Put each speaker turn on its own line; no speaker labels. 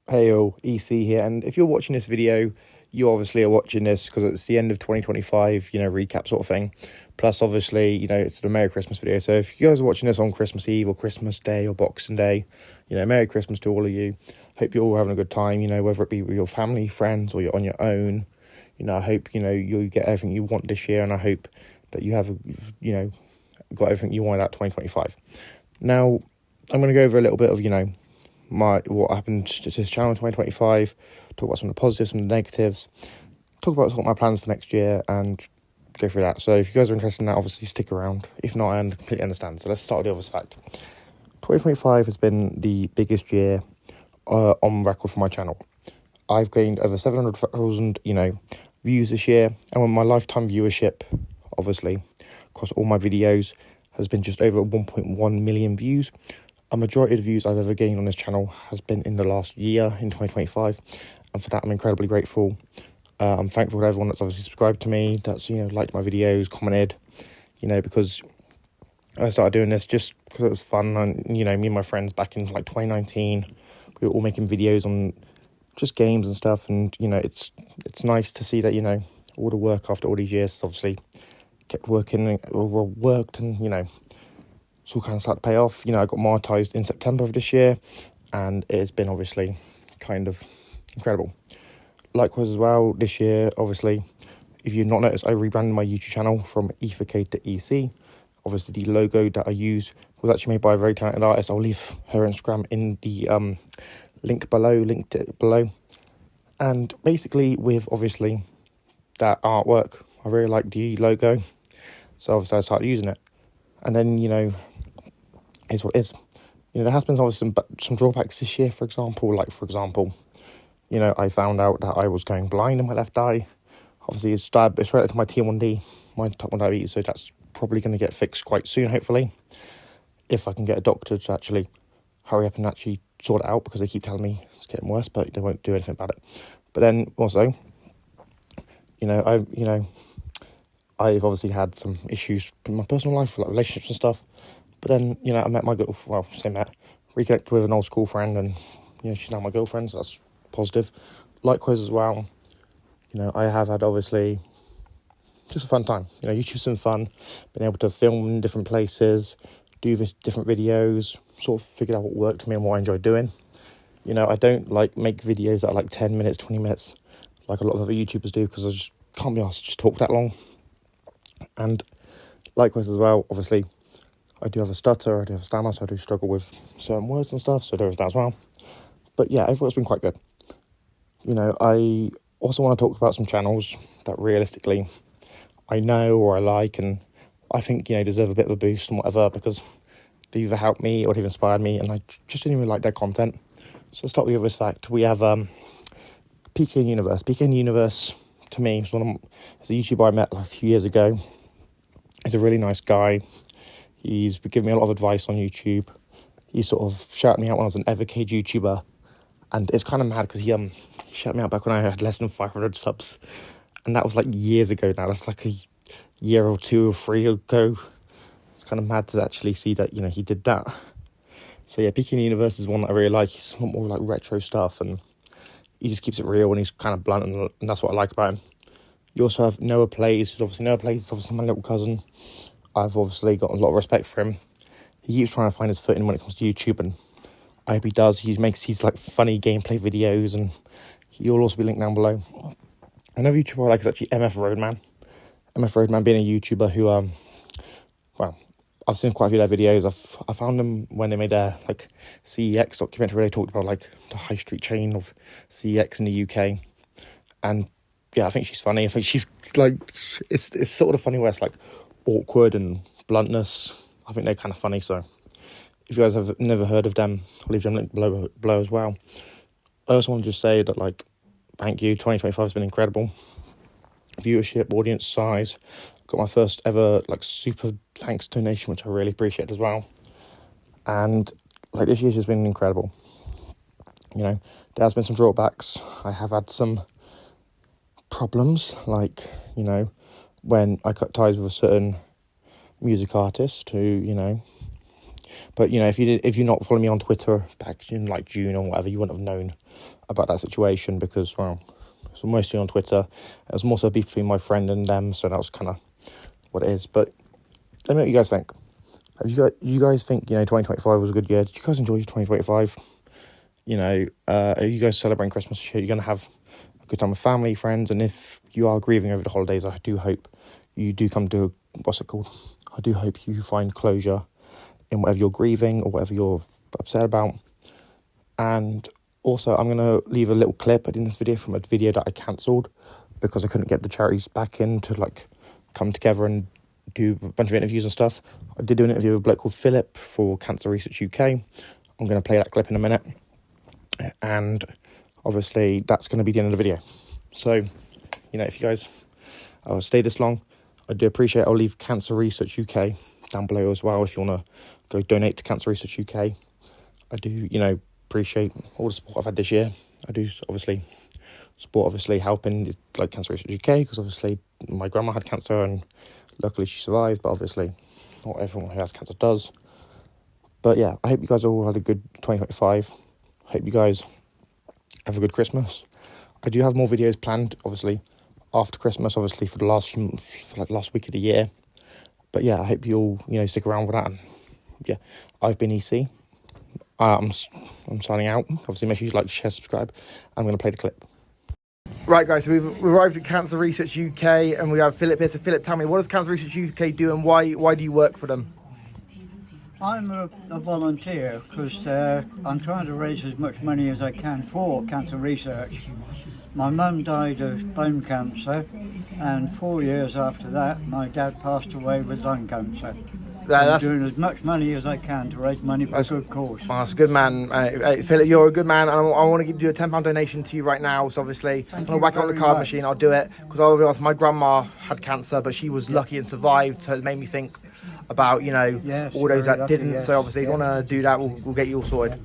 Hey all, EC here, and if you're watching this video, you obviously are watching this because it's the end of 2025, recap sort of thing. Plus, obviously, it's a Merry Christmas video, so if you guys are watching this on Christmas Eve or Christmas Day or Boxing Day, Merry Christmas to all of you. Hope you're all having a good time, whether it be with your family, friends, or you're on your own. I hope, you get everything you want this year, and I hope that you have, got everything you want out 2025. Now, I'm going to go over a little bit of, what happened to this channel in 2025, talk about some of the positives, some of the negatives, talk about sort of my plans for next year, and go through that. So if you guys are interested in that, obviously stick around. If not, I completely understand. So let's start with the obvious fact. 2025 has been the biggest year on record for my channel. I've gained over 700,000, views this year, and when my lifetime viewership, obviously, across all my videos, has been just over 1.1 million views. A majority of the views I've ever gained on this channel has been in the last year, in 2025, and for that I'm incredibly grateful. I'm thankful to everyone that's obviously subscribed to me, that's, liked my videos, commented, because I started doing this just because it was fun, and, me and my friends back in, 2019, we were all making videos on just games and stuff, and, it's nice to see that, all the work after all these years has obviously kept working, or worked, and, it's all kind of started to pay off. I got monetized in September of this year, and it has been obviously kind of incredible. Likewise as well, this year, obviously, if you've not noticed, I rebranded my YouTube channel from E4K to EC. Obviously, the logo that I use was actually made by a very talented artist. I'll leave her Instagram in the linked it below. And basically, with obviously that artwork, I really like the logo, so obviously I started using it. And then, is what it is. There has been obviously some drawbacks this year, for example, I found out that I was going blind in my left eye. Obviously, it's related to my T1D, my type 1 diabetes, so that's probably going to get fixed quite soon, hopefully, if I can get a doctor to actually hurry up and actually sort it out, because they keep telling me it's getting worse, but they won't do anything about it. But then also, I've obviously had some issues in my personal life, like relationships and stuff. But then, I met my reconnected with an old school friend, and, she's now my girlfriend, so that's positive. Likewise as well, I have had, obviously, just a fun time. YouTube's been fun, been able to film in different places, do different videos, sort of figured out what worked for me and what I enjoy doing. I don't, make videos that are, 10 minutes, 20 minutes, like a lot of other YouTubers do, because I just can't be asked to just talk that long. And likewise as well, obviously, I do have a stutter, I do have a stammer, so I do struggle with certain words and stuff, so there is that as well. But yeah, everyone's been quite good. I also want to talk about some channels that realistically I know or I like, and I think, deserve a bit of a boost and whatever, because they either helped me or they've inspired me, and I just didn't even like their content. So let's start with this fact. We have PK Universe. PK Universe, to me, is a YouTuber I met a few years ago. He's a really nice guy. He's given me a lot of advice on YouTube. He sort of shouted me out when I was an Evercade YouTuber. And it's kind of mad because he shouted me out back when I had less than 500 subs. And that was years ago now. That's a year or 2 or 3 ago. It's kind of mad to actually see that, he did that. So yeah, Peking Universe is one that I really like. He's a lot more retro stuff, and he just keeps it real, and he's kind of blunt, and that's what I like about him. You also have Noah Plays. Noah Plays is obviously my little cousin. I've obviously got a lot of respect for him. He keeps trying to find his footing when it comes to YouTube, and I hope he does. He makes these funny gameplay videos, and he'll also be linked down below. Another YouTuber I like is actually MF Roadman. MF Roadman being a YouTuber who, I've seen quite a few of their videos. I found them when they made their CEX documentary where they talked about the high street chain of CEX in the UK, and yeah, I think she's funny. I think she's it's sort of funny where it's awkward and bluntness. I think they're kind of funny. So if you guys have never heard of them, I'll leave them linked below as well. I also want to just say that thank you. 2025 has been incredible. Viewership, audience size. Got my first ever super thanks donation, which I really appreciate as well. And this year's just been incredible. There has been some drawbacks. I have had some problems, when I cut ties with a certain music artist who, but if you're not following me on Twitter back in June or whatever, you wouldn't have known about that situation because, well, it's mostly on Twitter. It was more so beef between my friend and them, so that was kind of what it is. But let me know what you guys think. You guys think, 2025 was a good year? Did you guys enjoy your 2025? Are you guys celebrating Christmas this year? You're going to have a good time with family, friends, and if you are grieving over the holidays, I do hope you do come to, I do hope you find closure in whatever you're grieving or whatever you're upset about. And also, I'm going to leave a little clip at the end of this video from a video that I cancelled because I couldn't get the charities back in to, come together and do a bunch of interviews and stuff. I did do an interview with a bloke called Philip for Cancer Research UK. I'm going to play that clip in a minute. And obviously, that's going to be the end of the video. So, if you guys stay this long, I do appreciate it. I'll leave Cancer Research UK down below as well if you want to go donate to Cancer Research UK. I do, appreciate all the support I've had this year. I do obviously support helping Cancer Research UK because obviously my grandma had cancer and luckily she survived, but obviously not everyone who has cancer does. But yeah, I hope you guys all had a good 2025. I hope you guys have a good Christmas. I do have more videos planned, obviously, after Christmas, obviously for the last week of the year. But yeah, I hope you all, stick around with that. And yeah, I've been EC. I'm signing out. Obviously, make sure you like, share, subscribe. I'm going to play the clip. Right, guys, so we've arrived at Cancer Research UK, and we have Philip here. So, Philip, tell me, what does Cancer Research UK do, and why do you work for them?
I'm a volunteer because I'm trying to raise as much money as I can for cancer research. My mum died of bone cancer, and 4 years after that, my dad passed away with lung cancer. I'm doing as much money as I can to raise money for a good cause.
That's a good man. Philip, you're a good man, and I want to do a £10 donation to you right now. So obviously, I'm going to whack it on the card machine. I'll do it because I'll be honest, my grandma had cancer, but she was lucky and survived. So it made me think about all those that didn't. So obviously, if you want to do that, we'll get you all sorted.